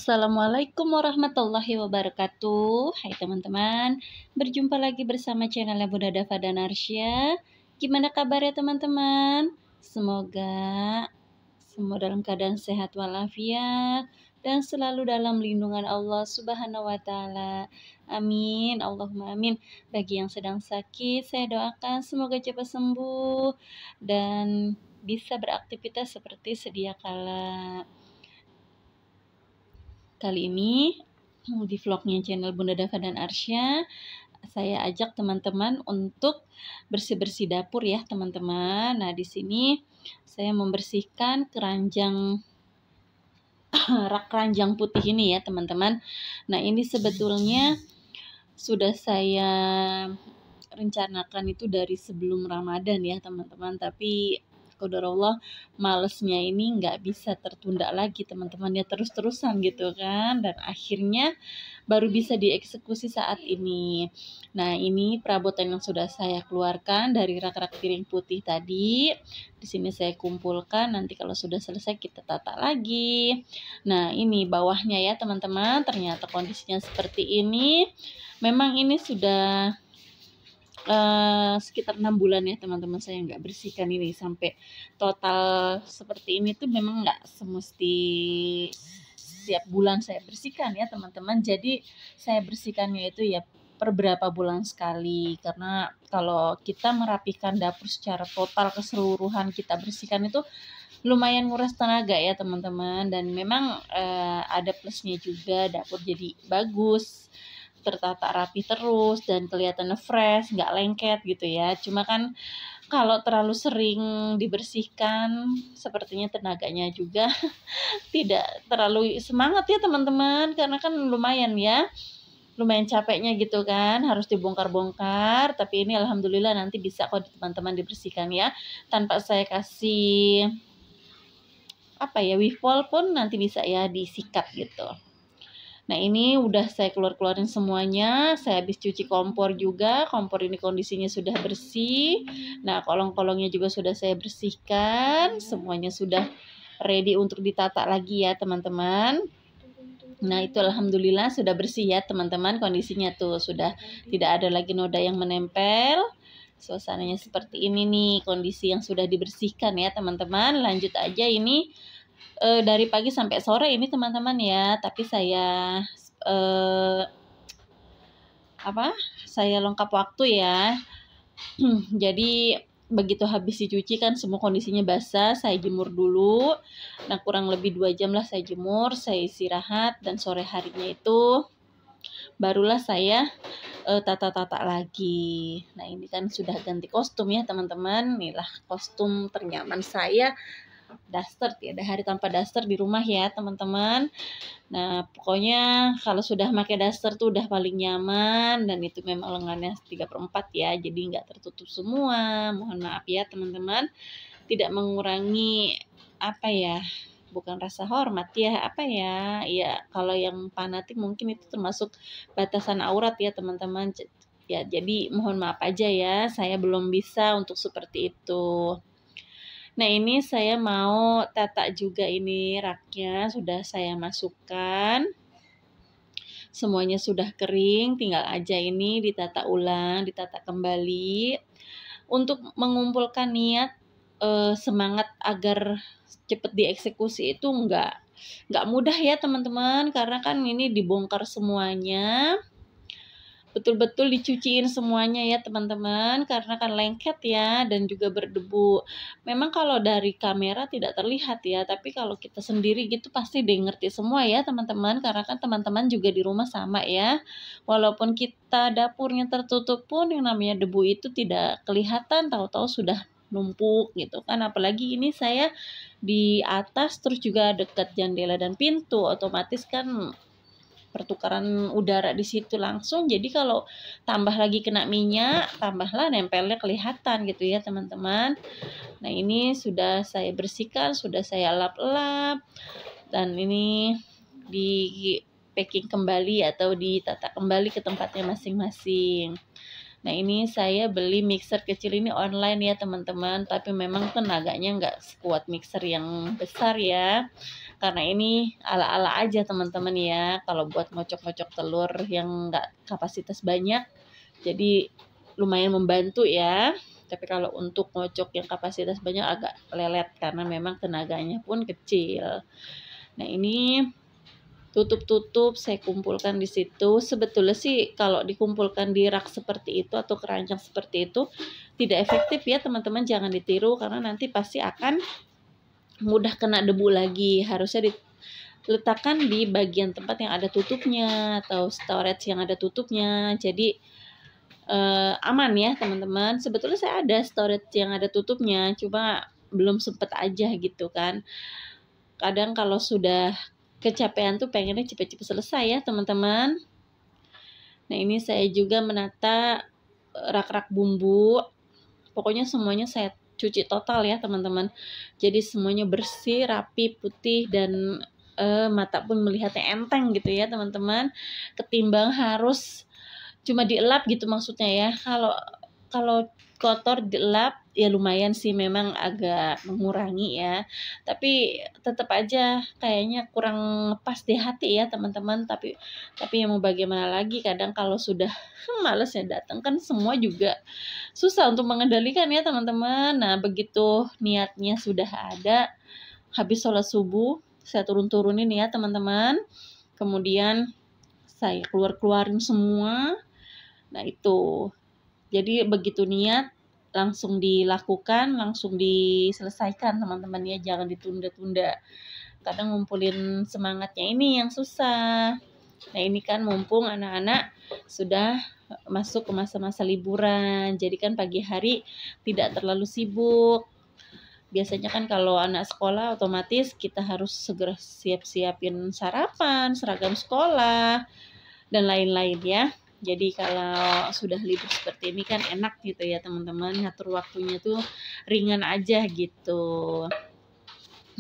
Assalamualaikum warahmatullahi wabarakatuh. Hai teman-teman, berjumpa lagi bersama channel Bunda Dava dan Arsya. Gimana kabarnya teman-teman? Semoga semua dalam keadaan sehat walafiat dan selalu dalam lindungan Allah Subhanahu wa taala. Amin. Allahumma amin. Bagi yang sedang sakit, saya doakan semoga cepat sembuh dan bisa beraktivitas seperti sedia kala. Kali ini di vlognya channel Bunda Dava dan Arsya, saya ajak teman-teman untuk bersih-bersih dapur ya teman-teman. Nah, di sini saya membersihkan keranjang rak keranjang putih ini ya teman-teman. Nah, ini sebetulnya sudah saya rencanakan itu dari sebelum Ramadan ya teman-teman, tapi qadarullah malesnya ini nggak bisa tertunda lagi teman-teman ya, terus-terusan gitu kan, dan akhirnya baru bisa dieksekusi saat ini. Nah, ini perabotan yang sudah saya keluarkan dari rak-rak piring putih tadi. Di sini saya kumpulkan, nanti kalau sudah selesai kita tata lagi. Nah, ini bawahnya ya teman-teman, ternyata kondisinya seperti ini. Memang ini sudah sekitar 6 bulan ya teman-teman saya nggak bersihkan ini, sampai total seperti ini tuh memang nggak semesti setiap bulan saya bersihkan ya teman-teman. Jadi saya bersihkannya itu ya per berapa bulan sekali, karena kalau kita merapikan dapur secara total keseluruhan kita bersihkan itu lumayan nguras tenaga ya teman-teman, dan memang ada plusnya juga, dapur jadi bagus, tertata rapi terus dan kelihatan fresh, nggak lengket gitu ya. Cuma kan kalau terlalu sering dibersihkan sepertinya tenaganya juga tidak terlalu semangat ya teman-teman, karena kan lumayan capeknya gitu kan, harus dibongkar-bongkar. Tapi ini alhamdulillah nanti bisa kok teman-teman dibersihkan ya, tanpa saya kasih wipol pun nanti bisa ya disikat gitu. Nah, ini udah saya keluarin semuanya. Saya habis cuci kompor juga. Kompor ini kondisinya sudah bersih. Nah, kolong-kolongnya juga sudah saya bersihkan. Semuanya sudah ready untuk ditata lagi ya teman-teman. Nah, itu alhamdulillah sudah bersih ya teman-teman. Kondisinya tuh sudah tidak ada lagi noda yang menempel. Suasananya seperti ini nih, kondisi yang sudah dibersihkan ya teman-teman. Lanjut aja ini. Dari pagi sampai sore ini teman-teman ya, tapi saya saya lengkap waktu ya. Jadi begitu habis dicuci kan semua kondisinya basah, saya jemur dulu. Nah, kurang lebih 2 jam lah saya jemur, saya istirahat, dan sore harinya itu barulah saya tata-tata lagi. Nah, ini kan sudah ganti kostum ya teman-teman. Inilah kostum ternyaman saya, daster. Tiada hari tanpa daster di rumah ya teman-teman. Nah, pokoknya kalau sudah pakai daster tuh udah paling nyaman, dan itu memang lengannya 3/4 ya, jadi nggak tertutup semua. Mohon maaf ya teman-teman, tidak mengurangi bukan rasa hormat ya, kalau yang fanatik mungkin itu termasuk batasan aurat ya teman-teman ya. Jadi mohon maaf aja ya, saya belum bisa untuk seperti itu. Nah, ini saya mau tata juga, ini raknya sudah saya masukkan. Semuanya sudah kering, tinggal aja ini ditata ulang, ditata kembali. Untuk mengumpulkan niat, semangat agar cepat dieksekusi itu nggak mudah ya teman-teman, karena kan ini dibongkar semuanya. Betul-betul dicuciin semuanya ya teman-teman, karena kan lengket ya dan juga berdebu. Memang kalau dari kamera tidak terlihat ya, tapi kalau kita sendiri gitu pasti ngerti semua ya teman-teman, karena kan teman-teman juga di rumah sama ya. Walaupun kita dapurnya tertutup pun yang namanya debu itu tidak kelihatan, tahu-tahu sudah numpuk gitu kan. Apalagi ini saya di atas, terus juga dekat jendela dan pintu, otomatis kan pertukaran udara di situ langsung. Jadi kalau tambah lagi kena minyak, tambahlah nempelnya kelihatan gitu ya teman-teman. Nah, ini sudah saya bersihkan, sudah saya lap-lap, dan ini di packing kembali atau ditata kembali ke tempatnya masing-masing. Nah ini saya beli mixer kecil ini online ya teman-teman, tapi memang tenaganya nggak sekuat mixer yang besar ya. Karena ini ala-ala aja teman-teman ya, kalau buat ngocok-ngocok telur yang nggak kapasitas banyak, jadi lumayan membantu ya. Tapi kalau untuk ngocok yang kapasitas banyak agak lelet karena memang tenaganya pun kecil. Nah ini tutup-tutup saya kumpulkan di situ. Sebetulnya sih kalau dikumpulkan di rak seperti itu atau keranjang seperti itu tidak efektif ya teman-teman, jangan ditiru karena nanti pasti akan mudah kena debu lagi. Harusnya diletakkan di bagian tempat yang ada tutupnya atau storage yang ada tutupnya. Jadi aman ya teman-teman. Sebetulnya saya ada storage yang ada tutupnya, cuma belum sempet aja gitu kan. Kadang kalau sudah kecapean tuh pengennya cepet-cepet selesai ya teman-teman. Nah ini saya juga menata rak-rak bumbu. Pokoknya semuanya saya cuci total ya teman-teman. Jadi semuanya bersih, rapi, putih, dan mata pun melihatnya enteng gitu ya teman-teman. Ketimbang harus cuma dielap gitu maksudnya ya. Kalau kotor dielap ya lumayan sih, memang agak mengurangi ya, tapi tetap aja kayaknya kurang pas di hati ya teman-teman. Tapi yang mau bagaimana lagi, kadang kalau sudah males ya datang kan semua juga susah untuk mengendalikan ya teman-teman. Nah begitu niatnya sudah ada, habis sholat subuh saya turun-turunin ya teman-teman, kemudian saya keluarin semua. Nah itu, jadi begitu niat langsung dilakukan, langsung diselesaikan teman-teman ya, jangan ditunda-tunda. Kadang ngumpulin semangatnya ini yang susah. Nah ini kan mumpung anak-anak sudah masuk ke masa-masa liburan, jadi kan pagi hari tidak terlalu sibuk. Biasanya kan kalau anak sekolah otomatis kita harus segera siap-siapin sarapan, seragam sekolah, dan lain-lain ya. Jadi kalau sudah libur seperti ini kan enak gitu ya teman-teman, ngatur waktunya tuh ringan aja gitu.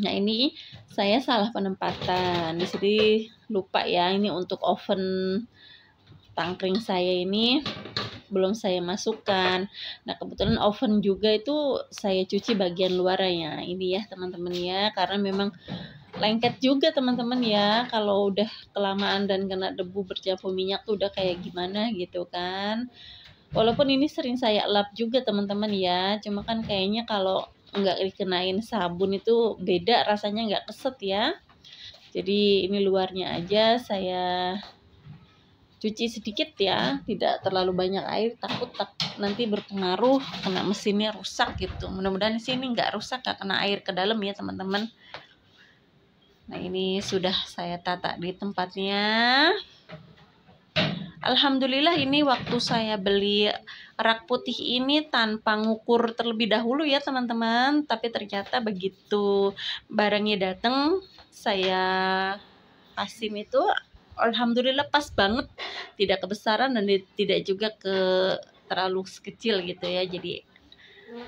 Nah ini saya salah penempatan di sini, lupa ya, ini untuk oven tangkring saya ini belum saya masukkan. Nah kebetulan oven juga itu saya cuci bagian luarnya ini ya teman-teman ya, karena memang lengket juga teman-teman ya, kalau udah kelamaan dan kena debu bercampur minyak tuh udah kayak gimana gitu kan. Walaupun ini sering saya lap juga teman-teman ya, cuma kan kayaknya kalau nggak dikenain sabun itu beda rasanya, nggak keset ya. Jadi ini luarnya aja saya cuci sedikit ya, tidak terlalu banyak air, takut nanti berpengaruh kena mesinnya rusak gitu. Mudah-mudahan di sini nggak rusak, nggak kena air ke dalam ya teman-teman. Nah ini sudah saya tata di tempatnya. Alhamdulillah ini waktu saya beli rak putih ini tanpa ngukur terlebih dahulu ya teman-teman. Tapi ternyata begitu barangnya datang, saya asin itu alhamdulillah pas banget. Tidak kebesaran dan tidak juga terlalu kecil gitu ya. Jadi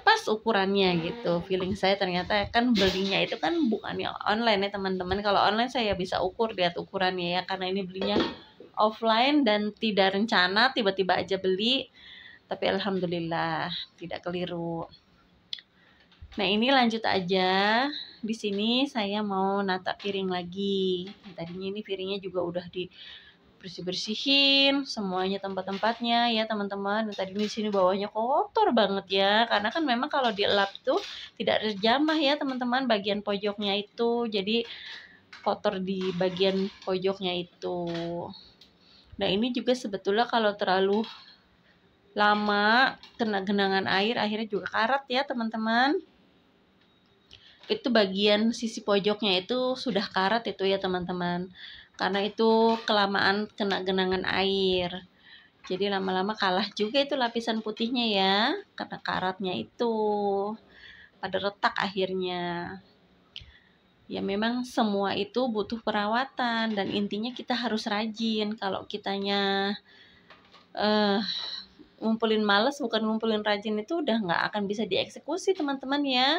pas ukurannya gitu. Feeling saya ternyata kan belinya itu kan bukannya online ya teman-teman. Kalau online saya bisa ukur, lihat ukurannya ya, karena ini belinya offline dan tidak rencana, tiba-tiba aja beli. Tapi alhamdulillah tidak keliru. Nah ini lanjut aja. Di sini saya mau nata piring lagi. Tadinya ini piringnya juga udah bersih-bersihin semuanya tempat-tempatnya ya teman-teman. Tadi di sini bawahnya kotor banget ya, karena kan memang kalau dielap tuh tidak terjamah ya teman-teman bagian pojoknya itu, jadi kotor di bagian pojoknya itu. Nah ini juga sebetulnya kalau terlalu lama kena genangan air akhirnya juga karat ya teman-teman. Itu bagian sisi pojoknya itu sudah karat itu ya teman-teman, karena itu kelamaan kena genangan air. Jadi lama-lama kalah juga itu lapisan putihnya ya, karena karatnya itu pada retak akhirnya. Ya memang semua itu butuh perawatan dan intinya kita harus rajin. Kalau kitanya ngumpulin males bukan ngumpulin rajin itu udah nggak akan bisa dieksekusi teman-teman ya.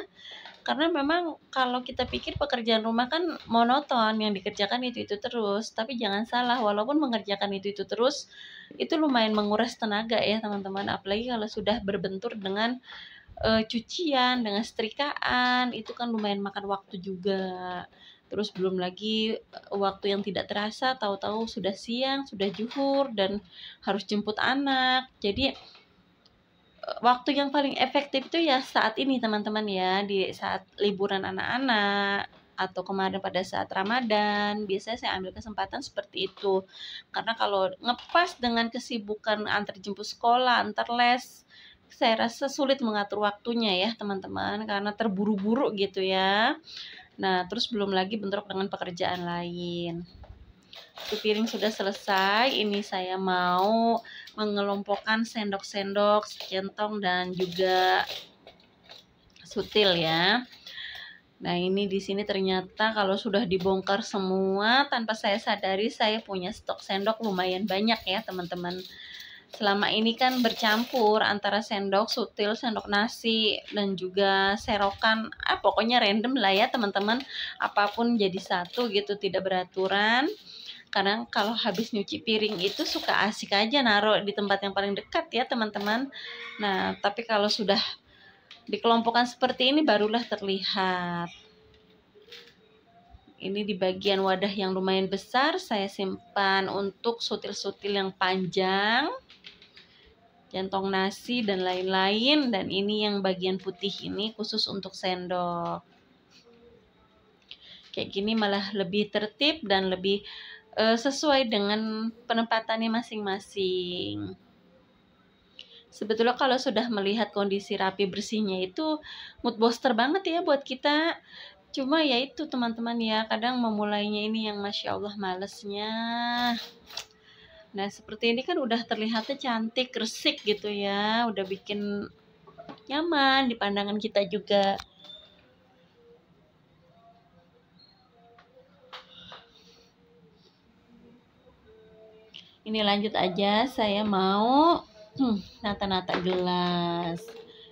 Karena memang kalau kita pikir pekerjaan rumah kan monoton, yang dikerjakan itu-itu terus. Tapi jangan salah, walaupun mengerjakan itu-itu terus, itu lumayan menguras tenaga ya teman-teman. Apalagi kalau sudah berbentur dengan cucian, dengan setrikaan, itu kan lumayan makan waktu juga. Terus belum lagi waktu yang tidak terasa, tahu-tahu sudah siang, sudah zuhur, dan harus jemput anak. Jadi waktu yang paling efektif itu ya saat ini teman-teman ya, di saat liburan anak-anak atau kemarin pada saat Ramadan, biasanya saya ambil kesempatan seperti itu. Karena kalau ngepas dengan kesibukan antar jemput sekolah, antar les, saya rasa sulit mengatur waktunya ya teman-teman, karena terburu-buru gitu ya. Nah, terus belum lagi bentrok dengan pekerjaan lain. Itu piring sudah selesai. Ini saya mau mengelompokkan sendok-sendok, centong, dan juga sutil ya. Nah, ini di sini ternyata kalau sudah dibongkar semua, tanpa saya sadari saya punya stok sendok lumayan banyak ya teman-teman. Selama ini kan bercampur antara sendok sutil, sendok nasi, dan juga serokan, pokoknya random lah ya teman-teman, apapun jadi satu gitu, tidak beraturan. Kadang kalau habis nyuci piring itu suka asik aja naruh di tempat yang paling dekat ya teman-teman. Nah, tapi kalau sudah dikelompokkan seperti ini barulah terlihat. Ini di bagian wadah yang lumayan besar, saya simpan untuk sutil-sutil yang panjang, centong nasi dan lain-lain. Dan ini yang bagian putih ini khusus untuk sendok. Kayak gini malah lebih tertib dan lebih sesuai dengan penempatannya masing-masing. Sebetulnya kalau sudah melihat kondisi rapi bersihnya itu mood booster banget ya buat kita. Cuma ya itu teman-teman ya, kadang memulainya ini yang Masya Allah malesnya. Nah, seperti ini kan udah terlihatnya cantik, resik gitu ya. Udah bikin nyaman di pandangan kita juga. Ini lanjut aja, saya mau nata-nata gelas.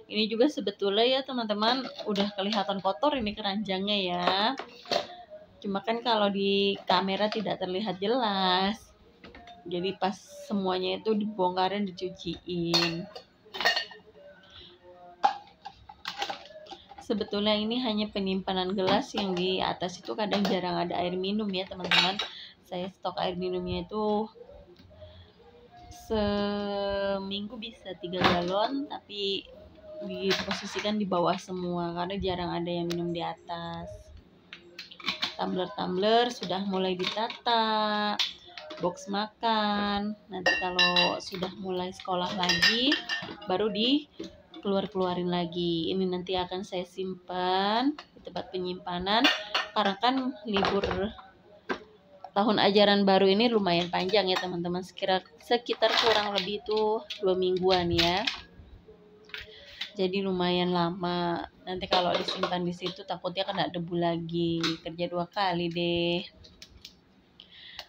Ini juga sebetulnya ya teman-teman udah kelihatan kotor ini keranjangnya ya. Cuma kan kalau di kamera tidak terlihat jelas. Jadi pas semuanya itu dibongkarin, dicuciin. Sebetulnya ini hanya penyimpanan gelas, yang di atas itu kadang jarang ada air minum ya teman-teman. Saya stok air minumnya itu seminggu bisa 3 galon, tapi diposisikan di bawah semua karena jarang ada yang minum di atas. Tumbler-tumbler sudah mulai ditata, box makan. Nanti kalau sudah mulai sekolah lagi baru keluarin lagi. Ini nanti akan saya simpan di tempat penyimpanan karena kan libur tahun ajaran baru ini lumayan panjang ya teman-teman, sekitar kurang lebih itu 2 mingguan ya. Jadi lumayan lama. Nanti kalau disimpan di situ takutnya kena debu lagi. Kerja 2 kali deh.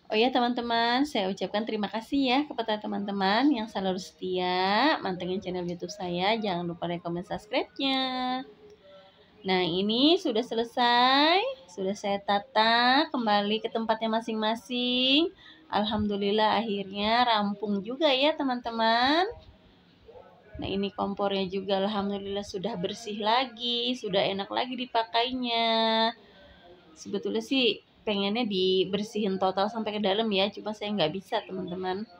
Oh ya teman-teman, saya ucapkan terima kasih ya kepada teman-teman yang selalu setia mantengin channel YouTube saya. Jangan lupa like, comment, subscribe-nya. Nah, ini sudah selesai. Sudah saya tata kembali ke tempatnya masing-masing. Alhamdulillah akhirnya rampung juga ya teman-teman. Nah, ini kompornya juga alhamdulillah sudah bersih lagi, sudah enak lagi dipakainya. Sebetulnya sih pengennya dibersihin total sampai ke dalam ya, cuma saya nggak bisa teman-teman.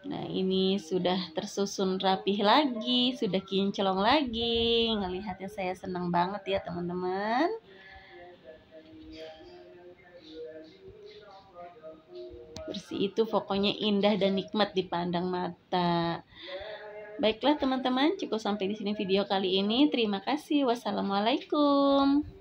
Nah, ini sudah tersusun rapih lagi, sudah kinclong lagi. Ngelihatnya saya senang banget ya teman-teman. Bersih itu pokoknya indah dan nikmat dipandang mata. Baiklah teman-teman, cukup sampai di sini video kali ini. Terima kasih. Wassalamualaikum.